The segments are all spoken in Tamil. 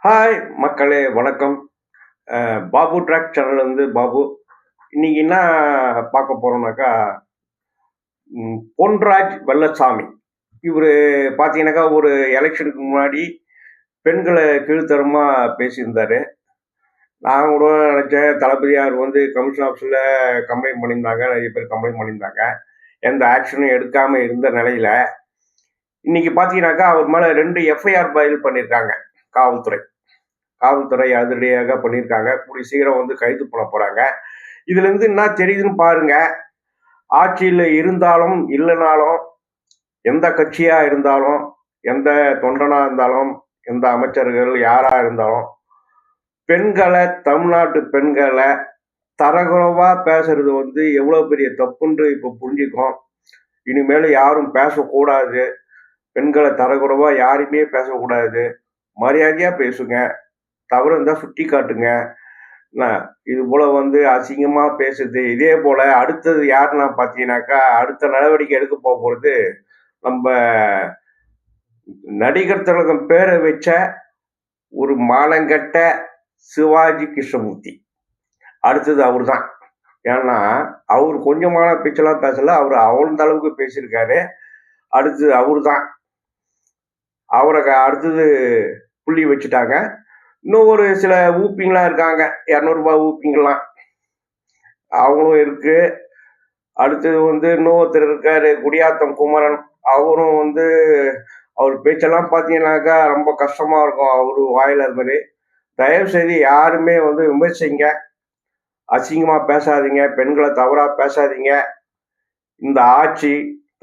ஹாய் மக்களே வணக்கம். பாபு ட்ராக் சேனல் வந்து பாபு. இன்னைக்கு என்ன பார்க்க போறோம்னாக்கா, பொன்ராஜ் வெள்ளசாமி. இவர் பார்த்தீங்கன்னாக்கா, ஒரு எலெக்ஷனுக்கு முன்னாடி பெண்களை கீழ்த்தரமா பேசியிருந்தாரு. நான் கூட நினைச்சேன் தளபதியார் வந்து கமிஷன் ஆஃபீஸில் கம்ப்ளைண்ட் பண்ணியிருந்தாங்க. நிறைய பேர் கம்ப்ளைண்ட் பண்ணியிருந்தாங்க. எந்த ஆக்ஷனும் எடுக்காம இருந்த நிலையில இன்னைக்கு பார்த்தீங்கன்னாக்கா, அவர் மேலே 2 எஃப்ஐஆர் ஃபைல் பண்ணியிருக்காங்க காவல்துறை. காவல்துறை அதிரடியாக பண்ணியிருக்காங்க. கூடிய சீக்கிரம் வந்து கைது பண்ண போறாங்க. இதுல இருந்து என்ன தெரியுதுன்னு பாருங்க. ஆட்சியில் இருந்தாலும் இல்லைனாலும், எந்த கட்சியா இருந்தாலும், எந்த தொண்டனா இருந்தாலும், எந்த அமைச்சர்கள் யாரா இருந்தாலும், பெண்களை, தமிழ்நாட்டு பெண்களை தரகுறவா பேசுறது வந்து எவ்வளவு பெரிய தப்புன்னு இப்ப புரிஞ்சுக்கும். இனிமேல் யாரும் பேசக்கூடாது. பெண்களை தரகுறவா யாருமே பேசக்கூடாது. மரியாதையா பேசுங்க. தவறு இருந்தா சுட்டி காட்டுங்க. இது போல வந்து அசிங்கமா பேசுறது. இதே போல அடுத்தது யாருன்னா பார்த்தீங்கன்னாக்கா, அடுத்த நடவடிக்கை எடுக்க போறது நம்ம நடிகர் திலகம் பேரை வச்ச ஒரு மானங்கெட்ட சிவாஜி கிருஷ்ணமூர்த்தி. அடுத்தது அவர் தான். ஏன்னா அவர் கொஞ்சமான பேச்செல்லாம் பேசல. அவர் அவ்வளோ அளவுக்கு பேசியிருக்காரு. அடுத்தது அவர் தான். அவரை அடுத்தது புள்ளி வச்சுட்டாங்க. இன்னும் ஒரு சில ஊப்பிங்கெல்லாம் இருக்காங்க. 200 ஊப்பிங்கெல்லாம் அவங்களும் இருக்கு. அடுத்தது வந்து இன்னொருத்தர் இருக்காரு, குடியாத்தம் குமரன். அவரும் வந்து அவர் பேச்செல்லாம் பார்த்தீங்கன்னாக்கா ரொம்ப கஷ்டமா இருக்கும். அவரு வாயில அது மாதிரி. தயவு செய்து யாருமே வந்து விமர்சிங்க. அசிங்கமா பேசாதீங்க. பெண்களை தவறா பேசாதீங்க. இந்த ஆட்சி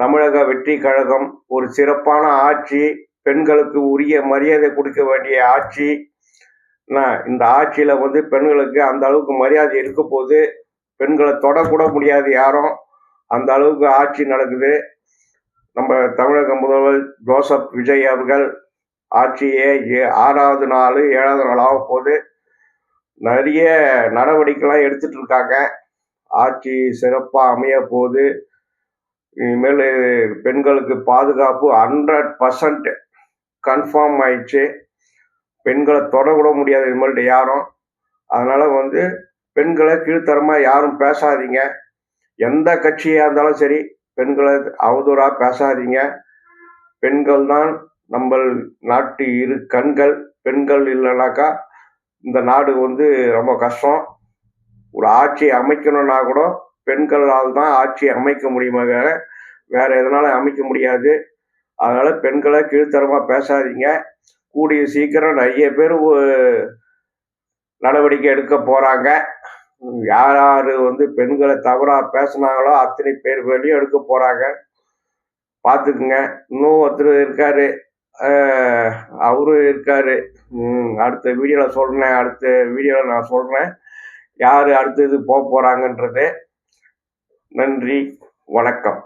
தமிழக வெற்றி கழகம் ஒரு சிறப்பான ஆட்சி. பெண்களுக்கு உரிய மரியாதை கொடுக்க வேண்டிய ஆட்சி. இந்த ஆட்சியில வந்து பெண்களுக்கு அந்த அளவுக்கு மரியாதை இருக்க போது. பெண்களை தொடக்கூட முடியாது யாரும். அந்த அளவுக்கு ஆட்சி நடக்குது. நம்ம தமிழக முதல்வர் ஜோசப் விஜய் அவர்கள் ஆட்சியே 6வது நாள் 7வது நாள் ஆக போது. நிறைய நடவடிக்கைலாம் எடுத்துட்டு இருக்காங்க. ஆட்சி சிறப்பாக அமைய போது. இனிமேல் பெண்களுக்கு பாதுகாப்பு 100% கன்ஃபார்ம் ஆயிடுச்சு. பெண்களை தொடக்கூட முடியாது இனிமேல் யாரும். அதனால வந்து பெண்களை கீழ்த்தரமா யாரும் பேசாதீங்க. எந்த கட்சியா இருந்தாலும் சரி, பெண்களை அவதூறா பேசாதீங்க. பெண்கள் தான் நம்ம நாட்டு இரு கண்கள். பெண்கள் இல்லைனாக்கா இந்த நாடு வந்து ரொம்ப கஷ்டம். ஒரு ஆட்சி அமைக்கணும்னா கூட பெண்களால் தான் ஆட்சி அமைக்க முடியுமா, வேற எதனால அமைக்க முடியாது. அதனால பெண்களை கீழ்த்தரமா பேசாதீங்க. கூடிய சீக்கிரம் நிறைய பேர் நடவடிக்கை எடுக்க போறாங்க. யார் யார் வந்து பெண்களை தவறா பேசினாங்களோ அத்தனை பேர் மேலேயும் எடுக்க போறாங்க. பார்த்துக்குங்க. இன்னும் ஒருத்தர் இருக்காரு, அவரும் இருக்காரு. அடுத்த வீடியோவில் நான் சொல்றேன் யார் அடுத்தது போக போறாங்கன்றது. நன்றி, வணக்கம்.